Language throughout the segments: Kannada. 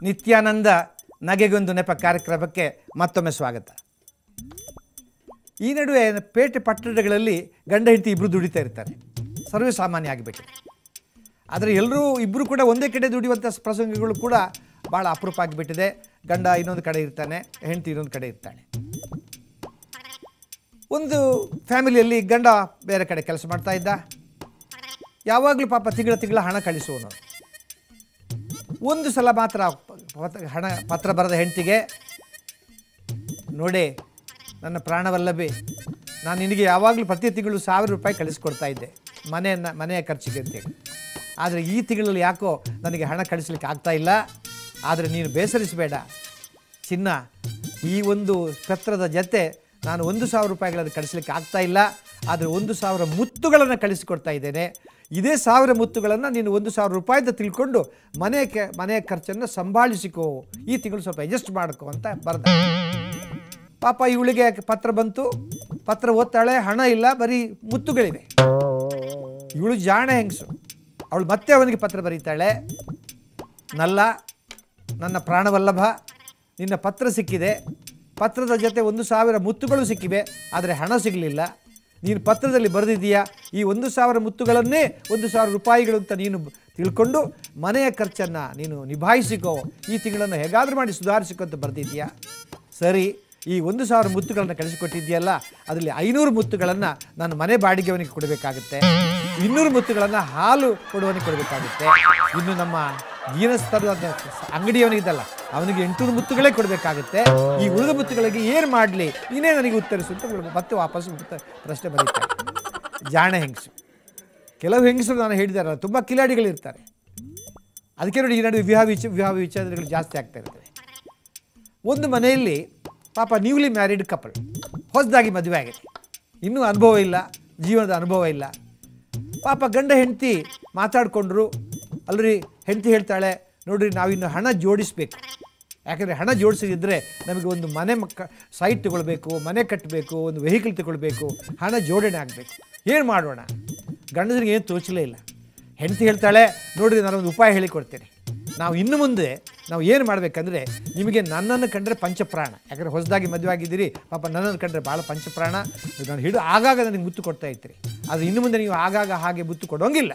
ನಿತ್ಯಾನಂದ ನಗೆಗೊಂದು ನೆಪ ಕಾರ್ಯಕ್ರಮಕ್ಕೆ ಮತ್ತೊಮ್ಮೆ ಸ್ವಾಗತ. ಈ ನಡುವೆ ಪೇಟೆ ಪಟ್ಟಣಗಳಲ್ಲಿ ಗಂಡ ಹೆಂಡತಿ ಇಬ್ಬರು ದುಡಿತಾ ಇರ್ತಾರೆ, ಸರ್ವೇ ಸಾಮಾನ್ಯ ಆಗಿಬಿಟ್ಟಿದೆ. ಆದರೆ ಎಲ್ಲರೂ ಇಬ್ಬರು ಕೂಡ ಒಂದೇ ಕಡೆ ದುಡಿಯುವಂಥ ಪ್ರಸಂಗಗಳು ಕೂಡ ಭಾಳ ಅಪರೂಪ ಆಗಿಬಿಟ್ಟಿದೆ. ಗಂಡ ಇನ್ನೊಂದು ಕಡೆ ಇರ್ತಾನೆ, ಹೆಂಡತಿ ಇನ್ನೊಂದು ಕಡೆ ಇರ್ತಾಳೆ. ಒಂದು ಫ್ಯಾಮಿಲಿಯಲ್ಲಿ ಗಂಡ ಬೇರೆ ಕಡೆ ಕೆಲಸ ಮಾಡ್ತಾ ಇದ್ದ. ಯಾವಾಗಲೂ ಪಾಪ ತಿಂಗಳ ಹಣ ಕಳಿಸುವನು. ಒಂದು ಸಲ ಮಾತ್ರ ಪತ್ರ ಬರೆದ ಹೆಂಡತಿಗೆ, ನೋಡಿ ನನ್ನ ಪ್ರಾಣವಲ್ಲಭೆ, ನಾನು ನಿನಗೆ ಯಾವಾಗಲೂ ಪ್ರತಿ ತಿಂಗಳು ₹1000 ಕಳಿಸ್ಕೊಡ್ತಾ ಇದ್ದೆ ಮನೆಯ ಖರ್ಚಿಗೆ ಅಂತೇಳಿ. ಆದರೆ ಈ ತಿಂಗಳಲ್ಲಿ ಯಾಕೋ ನನಗೆ ಹಣ ಕಳಿಸ್ಲಿಕ್ಕೆ ಆಗ್ತಾ ಇಲ್ಲ. ಆದರೆ ನೀನು ಬೇಸರಿಸಬೇಡ ಚಿನ್ನ, ಈ ಒಂದು ಪತ್ರದ ಜೊತೆ ನಾನು ₹1000 ಕಳಿಸ್ಲಿಕ್ಕೆ ಆಗ್ತಾ ಇಲ್ಲ. ಆದರೆ 1000 ಮುತ್ತುಗಳನ್ನು ಕಳಿಸಿಕೊಡ್ತಾ ಇದ್ದೇನೆ. ಇದೇ 1000 ಮುತ್ತುಗಳನ್ನು ನೀನು ₹1000 ತಿಳ್ಕೊಂಡು ಮನೆಯ ಖರ್ಚನ್ನು ಸಂಭಾಳಿಸಿಕೋ, ಈ ತಿಂಗಳು ಸ್ವಲ್ಪ ಅಡ್ಜಸ್ಟ್ ಮಾಡ್ಕೋ ಅಂತ ಬರೆದ. ಪಾಪ ಇವಳಿಗೆ ಪತ್ರ ಬಂತು, ಪತ್ರ ಓದ್ತಾಳೆ, ಹಣ ಇಲ್ಲ, ಬರೀ ಮುತ್ತುಗಳಿವೆ. ಇವಳು ಜಾಣ ಹೆಂಗಸು, ಅವಳು ಮತ್ತೆ ಅವನಿಗೆ ಪತ್ರ ಬರೀತಾಳೆ. ನನ್ನ ಪ್ರಾಣವಲ್ಲಭ, ನಿನ್ನ ಪತ್ರ ಸಿಕ್ಕಿದೆ, ಪತ್ರದ ಜೊತೆ 1000 ಮುತ್ತುಗಳು ಸಿಕ್ಕಿವೆ, ಆದರೆ ಹಣ ಸಿಗಲಿಲ್ಲ. ನೀನು ಪತ್ರದಲ್ಲಿ ಬರೆದಿದ್ದೀಯಾ, ಈ 1000 ಮುತ್ತುಗಳನ್ನೇ ₹1000 ಅಂತ ನೀನು ತಿಳ್ಕೊಂಡು ಮನೆಯ ಖರ್ಚನ್ನು ನೀನು ನಿಭಾಯಿಸಿಕೋ, ಈ ತಿಂಗಳನ್ನು ಹೇಗಾದರೂ ಮಾಡಿ ಸುಧಾರಿಸಿಕೋ ಅಂತ ಬರೆದಿದ್ದೀಯಾ. ಸರಿ, ಈ 1000 ಮುತ್ತುಗಳನ್ನು ಕಳಿಸಿಕೊಟ್ಟಿದ್ದೀಯಲ್ಲ, ಅದರಲ್ಲಿ 500 ಮುತ್ತುಗಳನ್ನು ನಾನು ಮನೆ ಬಾಡಿಗೆಯವನಿಗೆ ಕೊಡಬೇಕಾಗುತ್ತೆ, 200 ಮುತ್ತುಗಳನ್ನು ಹಾಲು ಕೊಡುವವನಿಗೆ ಕೊಡಬೇಕಾಗುತ್ತೆ, ಇನ್ನು ನಮ್ಮ ಜೀವನಸ್ತರದ ಅಂಗಡಿಯವನಿಗಿದ್ದಲ್ಲ ಅವನಿಗೆ 800 ಮುತ್ತುಗಳೇ ಕೊಡಬೇಕಾಗುತ್ತೆ. ಈ ಉಳಿದ ಮುತ್ತುಗಳಿಗೆ ಏನು ಮಾಡಲಿ, ನೀನೇ ನನಗೆ ಉತ್ತರಿಸು ಅಂತ ಮತ್ತೆ ವಾಪಸ್ ಪ್ರಶ್ನೆ ಬರೀತಾರೆ. ಜಾಣ ಹೆಂಗಸು. ಕೆಲವು ಹೆಂಗಸರು ನಾನು ಹೇಳಿದಾರಲ್ಲ, ತುಂಬ ಕಿಲಾಡಿಗಳಿರ್ತಾರೆ. ಅದಕ್ಕೆ ನೋಡಿ ಈ ನಡುವೆ ವಿವಾಹ ವಿಚ್ಛೇದನಗಳು ಜಾಸ್ತಿ ಆಗ್ತಾ ಇರ್ತವೆ. ಒಂದು ಮನೆಯಲ್ಲಿ ಪಾಪ ನ್ಯೂಲಿ ಮ್ಯಾರಿಡ್ ಕಪಲ್, ಹೊಸದಾಗಿ ಮದುವೆ ಆಗಿದೆ, ಇನ್ನೂ ಅನುಭವ ಇಲ್ಲ, ಜೀವನದ ಅನುಭವ ಇಲ್ಲ. ಪಾಪ ಗಂಡ ಹೆಂಡತಿ ಮಾತಾಡಿಕೊಂಡ್ರು. ಅಲ್ಲರಿ ಹೆಂಡತಿ ಹೇಳ್ತಾಳೆ, ನೋಡಿರಿ ನಾವಿನ್ನು ಹಣ ಜೋಡಿಸಬೇಕು, ಯಾಕಂದರೆ ಹಣ ಜೋಡಿಸಿದ್ರೆ ನಮಗೆ ಒಂದು ಸೈಟ್ ತಗೊಳ್ಬೇಕು, ಮನೆ ಕಟ್ಟಬೇಕು, ಒಂದು ವೆಹಿಕಲ್ ತಗೊಳ್ಬೇಕು, ಹಣ ಜೋಡಣೆ ಆಗಬೇಕು, ಏನು ಮಾಡೋಣ? ಗಂಡನಿಗೆ ಏನು ತೋಚಲೇ ಇಲ್ಲ. ಹೆಂಡತಿ ಹೇಳ್ತಾಳೆ, ನೋಡಿರಿ ನಾನೊಂದು ಉಪಾಯ ಹೇಳಿಕೊಡ್ತೇನೆ. ನಾವು ಇನ್ನು ಮುಂದೆ ನಾವು ಏನು ಮಾಡಬೇಕಂದ್ರೆ, ನಿಮಗೆ ನನ್ನನ್ನು ಕಂಡ್ರೆ ಪಂಚಪ್ರಾಣ, ಯಾಕಂದರೆ ಹೊಸದಾಗಿ ಮದುವೆ ಆಗಿದ್ದೀರಿ, ಪಾಪ ನನ್ನನ್ನು ಕಂಡ್ರೆ ಭಾಳ ಪಂಚಪ್ರಾಣ, ನಾನು ಆಗಾಗ ನನಗೆ ಮುತ್ತು ಕೊಡ್ತಾ ಇರ್ತೀರಿ. ಆದರೆ ಇನ್ನು ಮುಂದೆ ನೀವು ಆಗಾಗ ಹಾಗೆ ಮುತ್ತು ಕೊಡೋಂಗಿಲ್ಲ.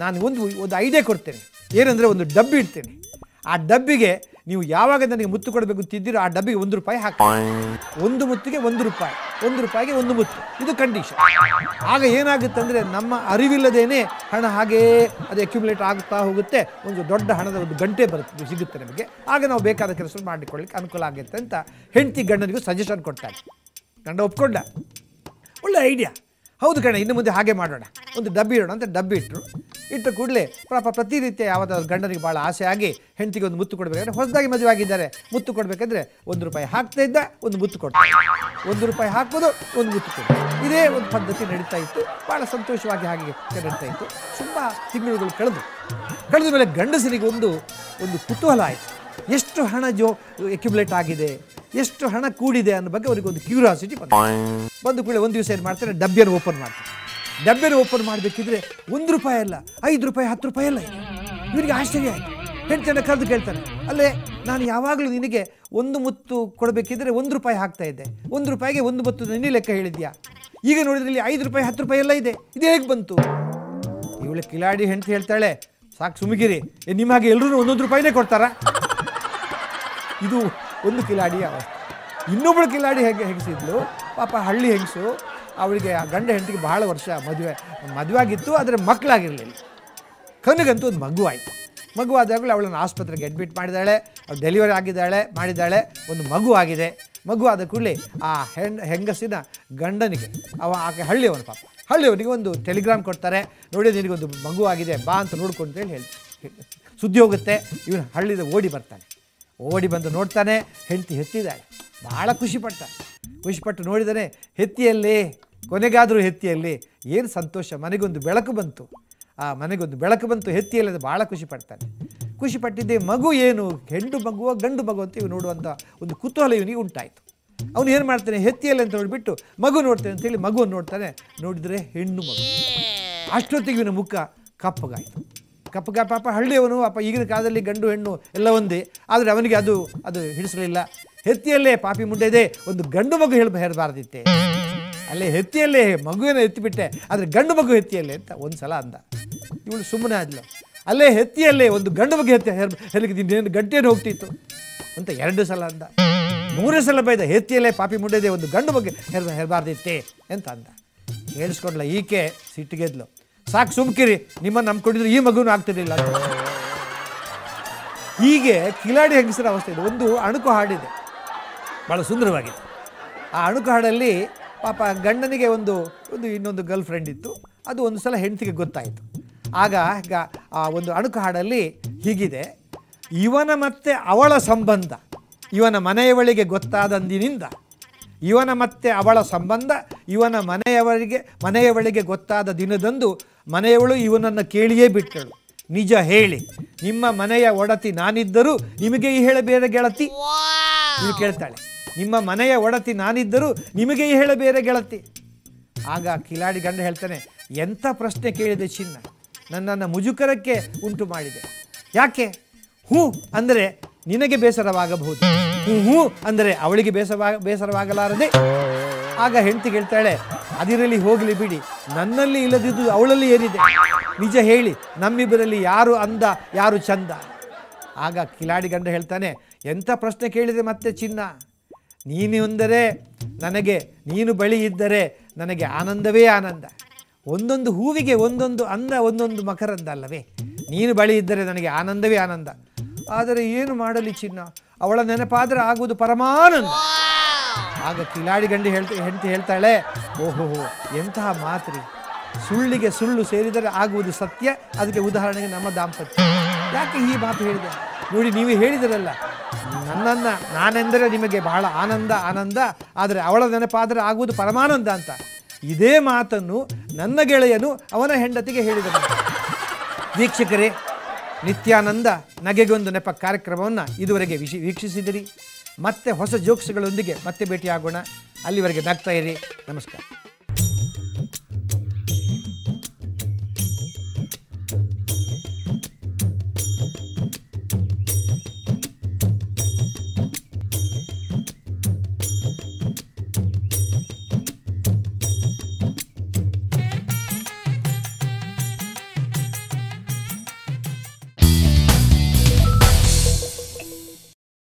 ನಾನು ಒಂದು ಐಡಿಯಾ ಕೊಡ್ತೇನೆ, ಏನಂದರೆ ಒಂದು ಡಬ್ಬಿ ಇಡ್ತೇನೆ. ಆ ಡಬ್ಬಿಗೆ ನೀವು ಯಾವಾಗ ನನಗೆ ಮುತ್ತು ಕೊಡಬೇಕು ಅಂತಿದ್ದೀರೋ ಆ ಡಬ್ಬಿಗೆ ₹1 ಹಾಕಿ, ಒಂದು ಮುತ್ತಿಗೆ ₹1, ₹1ಗೆ ಒಂದು ಮುತ್ತು, ಇದು ಕಂಡೀಷನ್. ಆಗ ಏನಾಗುತ್ತೆ ಅಂದರೆ, ನಮ್ಮ ಅರಿವಿಲ್ಲದೇನೆ ಹಣ ಹಾಗೇ ಅದು ಅಕ್ಯುಮುಲೇಟ್ ಆಗುತ್ತಾ ಹೋಗುತ್ತೆ, ಒಂದು ದೊಡ್ಡ ಹಣದ ಒಂದು ಗಂಟೆ ಸಿಗುತ್ತೆ ನಮಗೆ. ಆಗ ನಾವು ಬೇಕಾದ ಕೆಲಸ ಮಾಡಿಕೊಳ್ಳಿಕ್ಕೆ ಅನುಕೂಲ ಆಗುತ್ತೆ ಅಂತ ಹೆಂಡತಿ ಗಂಡನಿಗೂ ಸಜೆಷನ್ ಕೊಡ್ತಾರೆ. ಗಂಡ ಒಪ್ಕೊಂಡ, ಒಳ್ಳೆ ಐಡಿಯಾ, ಹೌದು ಕಣ, ಇನ್ನು ಮುಂದೆ ಹಾಗೆ ಮಾಡೋಣ, ಒಂದು ಡಬ್ಬಿ ಇಡೋಣ ಅಂತ ಡಬ್ಬಿ ಇಟ್ಟ ಕೂಡಲೇ ಪಾಪ ಪ್ರತಿನಿತ್ಯ ಯಾವುದಾದ್ರು ಗಂಡನಿಗೆ ಭಾಳ ಆಸೆ ಆಗಿ ಹೆಂಡತಿಗೆ ಒಂದು ಮುತ್ತು ಕೊಡಬೇಕಾದ್ರೆ, ಹೊಸದಾಗಿ ಮದುವೆ ಆಗಿದ್ದಾರೆ, ಮುತ್ತು ಕೊಡಬೇಕಂದ್ರೆ ₹1 ಹಾಕ್ತಾ ಇದ್ದ, ಒಂದು ಮುತ್ತು ಕೊಡ್ತಾರೆ, ₹1 ಹಾಕೋದು, ಒಂದು ಮುತ್ತು ಕೊಡೋದು. ಇದೇ ಒಂದು ಪದ್ಧತಿ ನಡೀತಾ ಇತ್ತು. ಭಾಳ ಸಂತೋಷವಾಗಿ ಹಾಗೆ ನಡೀತಾ ಇತ್ತು. ತುಂಬ ತಿಂಗಳುಗಳು ಕಳೆದ ಮೇಲೆ ಗಂಡಸರಿಗೆ ಒಂದು ಕುತೂಹಲ ಆಯಿತು. ಎಷ್ಟು ಹಣ ಅಕ್ಯುಮುಲೇಟ್ ಆಗಿದೆ, ಎಷ್ಟು ಹಣ ಕೂಡಿದೆ ಅನ್ನೋ ಬಗ್ಗೆ ಅವರಿಗೆ ಒಂದು ಕ್ಯೂರಿಯಾಸಿಟಿ ಬಂದು ಕೂಡಲೇ ಒಂದು ದಿವಸ ಏನು ಮಾಡ್ತಾರೆ, ಡಬ್ಬಿಯನ್ನು ಓಪನ್ ಮಾಡ್ತಾರೆ. ಡಬ್ಬಿಯನ್ನು ಓಪನ್ ಮಾಡಬೇಕಿದ್ರೆ ₹1 ಅಲ್ಲ, ₹5, ₹10 ಎಲ್ಲ ಇದೆ. ಇವರಿಗೆ ಆಶ್ಚರ್ಯ ಆಯಿತು. ಹೆಂಡತಿಯನ್ನು ಕರೆದು ಕೇಳ್ತಾನೆ, ಅಲ್ಲೇ ನಾನು ಯಾವಾಗಲೂ ನಿನಗೆ ಒಂದು ಮುತ್ತು ಕೊಡಬೇಕಿದ್ರೆ ₹1 ಹಾಕ್ತಾ ಇದ್ದೆ, ₹1ಗೆ ಒಂದು ಮುತ್ತು ನಿನ್ನೆ ಲೆಕ್ಕ ಹೇಳಿದ್ಯಾ, ಈಗ ನೋಡಿದ್ರೆ ಇಲ್ಲಿ ₹5, ₹10 ಎಲ್ಲ ಇದೆ, ಇದು ಹೇಗೆ ಬಂತು? ಇವಳು ಕಿಲಾಡಿ ಹೆಂಡತಿ ಹೇಳ್ತಾಳೆ, ಸಾಕು ಸುಮಿಗಿರಿ, ನಿಮ್ಮ ಹಾಗೆ ಎಲ್ಲರೂ ₹1 ಕೊಡ್ತಾರಾ? ಇದು ಒಂದು ಕಿಲಾಡಿ ಅವಸ್ಥೆ. ಇನ್ನೊಬ್ಬಳು ಕಿಲಾಡಿ ಹೆಂಗಸಿದ್ಲು, ಪಾಪ ಹಳ್ಳಿ ಹೆಂಗಸು. ಅವಳಿಗೆ ಆ ಗಂಡ ಹೆಂಡತಿಗೆ ಭಾಳ ವರ್ಷ ಮದುವೆ ಆಗಿತ್ತು, ಆದರೆ ಮಕ್ಕಳಾಗಿರಲಿಲ್ಲ. ಕೊನೆಗಂತೂ ಒಂದು ಮಗು ಆಯಿತು. ಮಗು ಆದಾಗಲೂ ಅವಳನ್ನು ಆಸ್ಪತ್ರೆಗೆ ಅಡ್ಮಿಟ್ ಮಾಡಿದ್ದಾಳೆ, ಅವಳು ಡೆಲಿವರಿ ಮಾಡಿದ್ದಾಳೆ, ಒಂದು ಮಗು ಆಗಿದೆ. ಮಗು ಆದ ಕೂಡಲೇ ಆ ಹೆಂಗಸಿನ ಗಂಡನಿಗೆ ಆಕೆ ಹಳ್ಳಿಯವನಿಗೆ ಒಂದು ಟೆಲಿಗ್ರಾಮ್ ಕೊಡ್ತಾರೆ, ನೋಡಿ ನಿನಗೊಂದು ಮಗು ಆಗಿದೆ, ಬಾ ಅಂತ ನೋಡ್ಕೊಂಡು ಹೇಳಿ ಸುದ್ದಿ ಹೋಗುತ್ತೆ. ಇವನು ಹಳ್ಳಿದ ಓಡಿ ಬಂದು ನೋಡ್ತಾನೆ, ಹೆಂಡತಿ ಹೆತ್ತಿದ್ದಾಳೆ. ಭಾಳ ಖುಷಿಪಟ್ಟು ನೋಡಿದಾನೆ, ಕೊನೆಗಾದರೂ ಹೆತ್ತಿಯಲ್ಲಿ ಏನು ಸಂತೋಷ, ಮನೆಗೊಂದು ಬೆಳಕು ಬಂತು, ಹೆತ್ತಿಯಲ್ಲಿ ಭಾಳ ಖುಷಿಪಟ್ಟಿದ್ದೆ. ಮಗು ಏನು, ಹೆಣ್ಣು ಮಗುವ ಗಂಡು ಮಗು ಅಂತ ಇವು ನೋಡುವಂಥ ಒಂದು ಕುತೂಹಲ ಇವನಿಗೆ ಉಂಟಾಯಿತು. ಅವನು ಏನು ಮಾಡ್ತಾನೆ, ಹೆತ್ತಿಯಲ್ಲಿ ಅಂತ ನೋಡಿಬಿಟ್ಟು ಮಗು ನೋಡ್ತೇನೆ ಅಂತೇಳಿ ಮಗುವನ್ನು ನೋಡ್ತಾನೆ. ನೋಡಿದರೆ ಹೆಣ್ಣು ಮಗು. ಅಷ್ಟೊತ್ತಿಗೆ ಇವನ ಮುಖ ಕಪ್ಪಗಾಯಿತು. ಪಾಪ ಹಳ್ಳಿಯವನು, ಪಾಪ ಈಗಿನ ಕಾಲದಲ್ಲಿ ಗಂಡು ಹೆಣ್ಣು ಎಲ್ಲ ಒಂದೇ, ಆದರೆ ಅವನಿಗೆ ಅದು ಹಿಡಿಸಲಿಲ್ಲ. ಹೆತ್ತಿಯಲ್ಲೇ ಪಾಪಿ ಮುಂಡೆ ಇದೆ, ಒಂದು ಗಂಡು ಮಗು ಹೇಳಬಾರ್ದಿತ್ತೆ, ಅಲ್ಲೇ ಹೆತ್ತಿಯಲ್ಲೇ ಮಗುವಿನ ಎತ್ತಿಬಿಟ್ಟೆ, ಆದರೆ ಗಂಡು ಮಗು ಹೆತ್ತಿಯಲ್ಲೇ ಅಂತ ಒಂದು ಸಲ ಅಂದ. ಇವಳು ಸುಮ್ಮನೆ ಆದ್ಲು. ಅಲ್ಲೇ ಹೆತ್ತಿಯಲ್ಲೇ ಒಂದು ಗಂಡು ಮಗು ಹೆಲ್ಲಿಗೆ ಗಂಟೇನು ಹೋಗ್ತಿತ್ತು ಅಂತ 2 ಸಲ ಅಂದ. 3 ಸಲ ಬೈದ, ಹೆತ್ತಿಯಲ್ಲೇ ಪಾಪಿ ಮುಂಡೆ ಇದೆ, ಒಂದು ಗಂಡು ಮಗು ಹೆರಬಾರ್ದಿತ್ತೆ ಅಂತ ಅಂದ. ಕೇಳಿಸ್ಕೊಂಡ್ಲ ಈಕೆ ಸಿಟ್ಟಿಗೆದ್ಲು. ಸಾಕು ಸುಮ್ಕಿರಿ, ನಿಮ್ಮನ್ನು ನಂಬ್ಕೊಂಡಿದ್ರೆ ಈ ಮಗುನೂ ಆಗ್ತಿರ್ಲಿಲ್ಲ ಅಂತ. ಹೀಗೆ ಕಿಲಾಡಿ ಹೆಂಗಸರ ಅವಸ್ಥೆ ಇದೆ. ಒಂದು ಅಣುಕು ಹಾಡಿದೆ, ಭಾಳ ಸುಂದರವಾಗಿದೆ. ಆ ಅಣುಕು ಹಾಡಲ್ಲಿ ಪಾಪ ಗಂಡನಿಗೆ ಒಂದು ಇನ್ನೊಂದು ಗರ್ಲ್ ಫ್ರೆಂಡ್ ಇತ್ತು. ಅದು ಒಂದು ಸಲ ಹೆಂಡತಿಗೆ ಗೊತ್ತಾಯಿತು. ಆಗ ಆ ಒಂದು ಅಣುಕು ಹಾಡಲ್ಲಿ ಹೀಗಿದೆ: ಇವನ ಮತ್ತೆ ಅವಳ ಸಂಬಂಧ ಇವನ ಮನೆಯವಳಿಗೆ ಗೊತ್ತಾದಂದಿನಿಂದ, ಇವನ ಮತ್ತೆ ಅವಳ ಸಂಬಂಧ ಇವನ ಮನೆಯವಳಿಗೆ ಗೊತ್ತಾದ ದಿನದಂದು ಮನೆಯವಳು ಇವನನ್ನು ಕೇಳಿಯೇ ಬಿಟ್ಟಳು. ನಿಜ ಹೇಳಿ, ನಿಮ್ಮ ಮನೆಯ ಒಡತಿ ನಾನಿದ್ದರೂ ನಿಮಗೆ ಈ ಹೇಳಬೇರೆ ಗೆಳತಿ. ನೀವು ಕೇಳ್ತಾಳೆ, ನಿಮ್ಮ ಮನೆಯ ಒಡತಿ ನಾನಿದ್ದರೂ ನಿಮಗೆ ಈ ಹೇಳಬೇರೆ ಗೆಳತಿ. ಆಗ ಕಿಲಾಡಿ ಗಂಡ ಹೇಳ್ತಾನೆ, ಎಂಥ ಪ್ರಶ್ನೆ ಕೇಳಿದೆ ಚಿನ್ನ, ನನ್ನನ್ನು ಮುಜುಕರಕ್ಕೆ ಉಂಟು ಮಾಡಿದೆ. ಯಾಕೆ? ಹ್ಞೂ ಅಂದರೆ ನಿನಗೆ ಬೇಸರವಾಗಬಹುದು, ಹ್ಞೂ ಅಂದರೆ ಅವಳಿಗೆ ಬೇಸರವಾಗಲಾರದೆ. ಆಗ ಹೆಂಡತಿ ಹೇಳ್ತಾಳೆ, ಅದಿರಲಿ ಹೋಗಲಿ ಬಿಡಿ, ನನ್ನಲ್ಲಿ ಇಲ್ಲದಿದ್ದು ಅವಳಲ್ಲಿ ಏನಿದೆ, ನಿಜ ಹೇಳಿ, ನಮ್ಮಿಬ್ಬರಲ್ಲಿ ಯಾರು ಅಂದ ಯಾರು ಚಂದ. ಆಗ ಕಿಲಾಡಿ ಗಂಡ ಹೇಳ್ತಾನೆ, ಎಂಥ ಪ್ರಶ್ನೆ ಕೇಳಿದೆ ಮತ್ತೆ ಚಿನ್ನ, ನೀನು ಬಳಿ ಇದ್ದರೆ ನನಗೆ ಆನಂದವೇ ಆನಂದ. ಒಂದೊಂದು ಹೂವಿಗೆ ಒಂದೊಂದು ಅಂದ, ಒಂದೊಂದು ಮಕರಂದ ಅಲ್ಲವೇ? ನೀನು ಬಳಿ ಇದ್ದರೆ ನನಗೆ ಆನಂದವೇ ಆನಂದ. ಆದರೆ ಏನು ಮಾಡಲಿ ಚಿನ್ನ, ಅವಳ ನೆನಪಾದರೆ ಆಗುವುದು ಪರಮಾನಂದ. ಆಗ ಕಿಲಾಡಿ ಹೆಂಡತಿ ಹೇಳ್ತಾಳೆ, ಓಹೋ ಎಂತಹ ಮಾತ್ರಿ, ಸುಳ್ಳಿಗೆ ಸುಳ್ಳು ಸೇರಿದರೆ ಆಗುವುದು ಸತ್ಯ. ಅದಕ್ಕೆ ಉದಾಹರಣೆಗೆ ನಮ್ಮ ದಾಂಪತ್ಯ. ಯಾಕೆ ಈ ಮಾತು ಹೇಳಿದೆ ನೋಡಿ, ನೀವು ಹೇಳಿದಿರಲ್ಲ, ನಾನೆಂದರೆ ನಿಮಗೆ ಬಹಳ ಆನಂದ, ಆದರೆ ಅವಳ ನೆನಪಾದರೆ ಆಗುವುದು ಪರಮಾನಂದ ಅಂತ. ಇದೇ ಮಾತನ್ನು ನನ್ನ ಗೆಳೆಯನು ಅವನ ಹೆಂಡತಿಗೆ ಹೇಳಿದನು. ವೀಕ್ಷಕರೇ, ನಿತ್ಯಾನಂದ ನಗೆಗೊಂದು ನೆಪ ಕಾರ್ಯಕ್ರಮವನ್ನು ಇದುವರೆಗೆ ವೀಕ್ಷಿಸಿದಿರಿ. ಮತ್ತೆ ಹೊಸ ಜೋಕ್ಸ್ಗಳೊಂದಿಗೆ ಮತ್ತೆ ಭೇಟಿಯಾಗೋಣ. ಅಲ್ಲಿವರೆಗೆ ನಗ್ತಾ ಇರಿ. ನಮಸ್ಕಾರ.